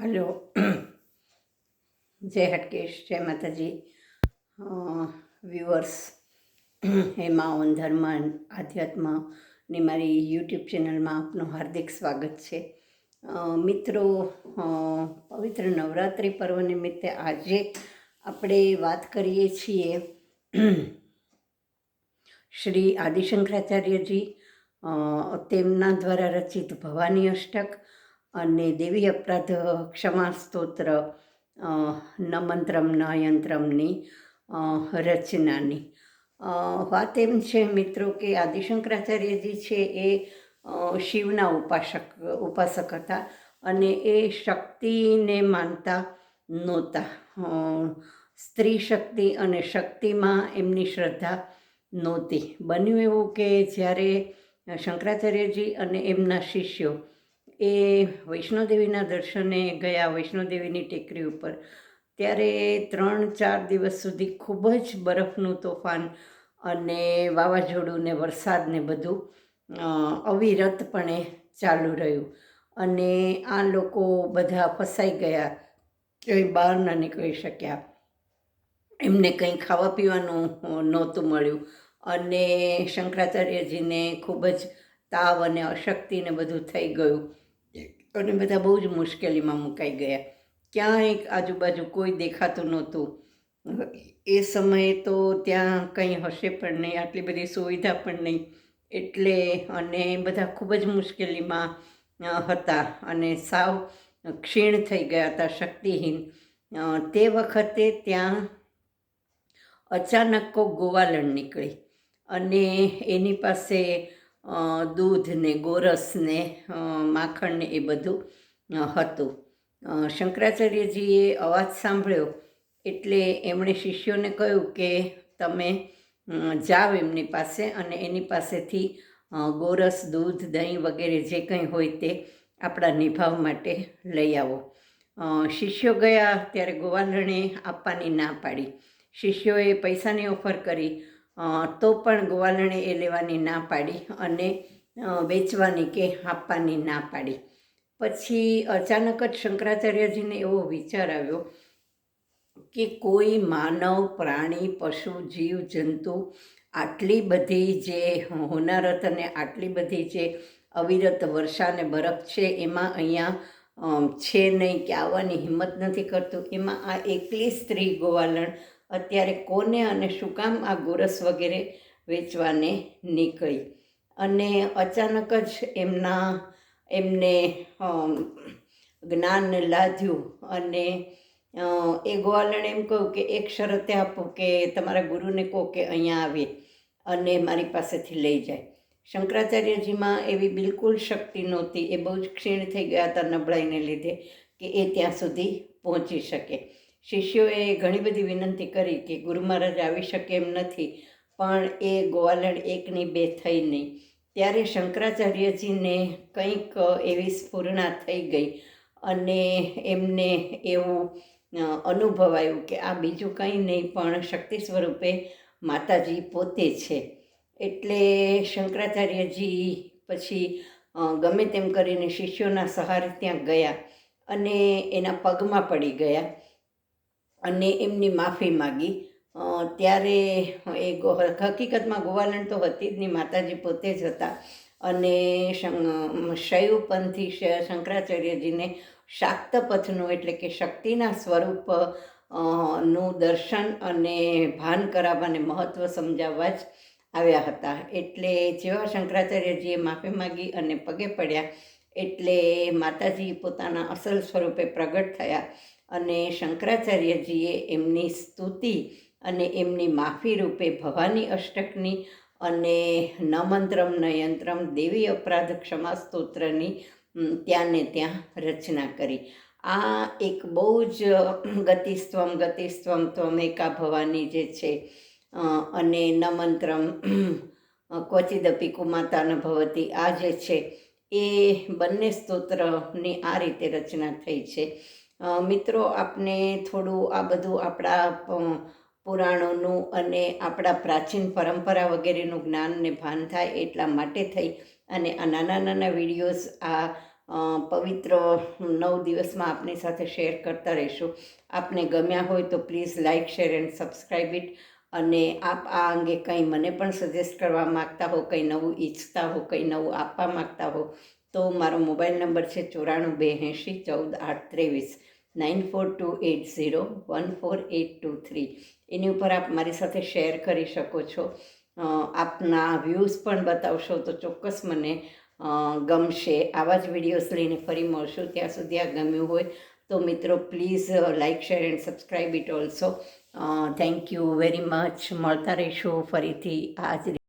Hello. જય હટકેશ, જય માતાજી વ્યુઅર્સ. એમાં ઓન ધર્મ આધ્યાત્મની મારી યુટ્યુબ ચેનલમાં આપનું હાર્દિક સ્વાગત છે. મિત્રો, પવિત્ર નવરાત્રિ પર્વ નિમિત્તે આજે આપણે વાત કરીએ છીએ શ્રી આદિશંકરાચાર્યજી, તેમના દ્વારા રચિત ભવાની અષ્ટક અને દેવી અપરાધ ક્ષમા સ્તોત્ર ન મંત્રમ ન યંત્રમની રચનાની. વાત એમ છે મિત્રો કે આદિશંકરાચાર્યજી છે એ શિવના ઉપાસક હતા અને એ શક્તિને માનતા નહોતા. સ્ત્રી શક્તિ અને શક્તિમાં એમની શ્રદ્ધા નહોતી. બન્યું એવું કે જ્યારે શંકરાચાર્યજી અને એમના શિષ્યો એ વૈષ્ણોદેવીના દર્શને ગયા, વૈષ્ણોદેવીની ટેકરી ઉપર, ત્યારે 3-4 દિવસ સુધી ખૂબ જ બરફનું તોફાન અને વાવાઝોડું ને વરસાદ ને બધું અવિરતપણે ચાલુ રહ્યું અને આ લોકો બધા ફસાઈ ગયા, કંઈ બહાર ન નીકળી શક્યા. એમને કંઈ ખાવા પીવાનું નહોતું મળ્યું અને શંકરાચાર્યજીને ખૂબ જ તાવ અને અશક્તિ ને બધું થઈ ગયું અને બધા બહુ જ મુશ્કેલીમાં મુકાઈ ગયા. ક્યાંય આજુબાજુ કોઈ દેખાતું નહોતું. એ સમયે તો ત્યાં કંઈ હશે પણ નહીં, આટલી બધી સુવિધા પણ નહીં, એટલે અને બધા ખૂબ જ મુશ્કેલીમાં હતા અને સાવ ક્ષીણ થઈ ગયા હતા, શક્તિહીન. તે વખતે ત્યાં અચાનક કોઈ ગોવાલણ નીકળી અને એની પાસે દૂધ ને ગોરસ ને માખણ ને એ બધું હતું. શંકરાચાર્યજીએ અવાજ સાંભળ્યો એટલે એમણે શિષ્યોને કહ્યું કે તમે જાઓ એમની પાસે અને એની પાસેથી ગોરસ, દૂધ, દહીં વગેરે જે કંઈ હોય તે આપણા નિભાવ માટે લઈ આવો. શિષ્યો ગયા ત્યારે ગોવાલણે આપવાની ના પાડી. શિષ્યોએ પૈસાની ઓફર કરી તો પણ ગોવાલણે એ લેવાની ના પાડી અને વેચવાની કે આપવાની ના પાડી. પછી અચાનક જ શંકરાચાર્યજીને એવો વિચાર આવ્યો કે કોઈ માનવ, પ્રાણી, પશુ, જીવ, જંતુ આટલી બધી જે હોનારત અને આટલી બધી જે અવિરત વર્ષા અને બરફ છે એમાં અહીંયા છે નહીં કે આવવાની હિંમત નથી કરતું, એમાં આ એકલી સ્ત્રી ગોવાલણ અત્યારે કોને અને શું કામ આ ગોરસ વગેરે વેચવાને નીકળી. અને અચાનક જ એમને જ્ઞાન લાદ્યું અને એ ગોવાલણે એમ કહ્યું કે એક શરતે આપો કે તમારા ગુરુને કહો કે અહીંયા આવે અને મારી પાસેથી લઈ જાય. શંકરાચાર્યજીમાં એવી બિલકુલ શક્તિ નહોતી. એ બહુ જ ક્ષીણ થઈ ગયા હતા નબળાઈને લીધે કે એ ત્યાં સુધી પહોંચી શકે. શિષ્યોએ ઘણી બધી વિનંતી કરી કે ગુરુ મહારાજ આવી શકે એમ નથી, પણ એ ગોવાલણ એકની બે થઈ નહીં. ત્યારે શંકરાચાર્યજીને કંઈક એવી સ્ફૂર્ણા થઈ ગઈ અને એમને એવું અનુભવાયું કે આ બીજું કંઈ નહીં પણ શક્તિ સ્વરૂપે માતાજી પોતે છે. એટલે શંકરાચાર્યજી પછી ગમે તેમ કરીને શિષ્યોના સહારે ત્યાં ગયા અને એના પગમાં પડી ગયા અને એમની માફી માગી. ત્યારે એ હકીકતમાં ગોવાલણ તો હતી જ નહીં, માતાજી પોતે જ હતા. અને શૈવપંથી શંકરાચાર્યજીને શાક્ત પથનું એટલે કે શક્તિના સ્વરૂપ નું દર્શન અને ભાન કરાવવાને મહત્ત્વ સમજાવવા જ આવ્યા હતા. એટલે જેવા શંકરાચાર્યજીએ માફી માગી અને પગે પડ્યા એટલે માતાજી પોતાના અસલ સ્વરૂપે પ્રગટ થયા અને શંકરાચાર્યજીએ એમની સ્તુતિ અને એમની માફી રૂપે ભવાની અષ્ટકની અને ન મંત્રમ ન યંત્રમ દેવી અપરાધ ક્ષમા સ્તોત્રની ત્યાં ને ત્યાં રચના કરી. આ એક બહુ જ ગતિસ્ત્વમ ત્વમેકા ભવાની જે છે અને ન મંત્રમ ક્વચિદપી કુમાતા ન ભવતી, આ જે છે એ બંને સ્તોત્રની આ રીતે રચના થઈ છે. મિત્રો, આપને થોડું આ બધું આપણા પુરાણોનું અને આપણા પ્રાચીન પરંપરા વગેરેનું જ્ઞાન ને ભાન થાય એટલા માટે થઈ અને આ નાના નાના વિડીયોઝ આ પવિત્ર 9 દિવસમાં આપની સાથે શેર કરતા રહીશું. આપને ગમ્યા હોય તો please like, share and subscribe it. અને આપ આ અંગે કંઈ મને પણ સજેસ્ટ કરવા માગતા હો, કંઈ નવું ઈચ્છતા હો, કંઈ નવું આપવા માગતા હો તો મારો મોબાઈલ નંબર છે 9428014823, 9428014823. એની ઉપર આપ મારી સાથે શેર કરી શકો છો. આપના વ્યૂઝ પણ બતાવશો તો ચોક્કસ મને ગમશે. આવા જ વિડીયોઝ લઈને ફરી મળશું. ત્યાં સુધી આ ગમ્યું હોય તો મિત્રો please like, share and subscribe it also. Thank you very much. મળતા રહીશું ફરીથી આ જ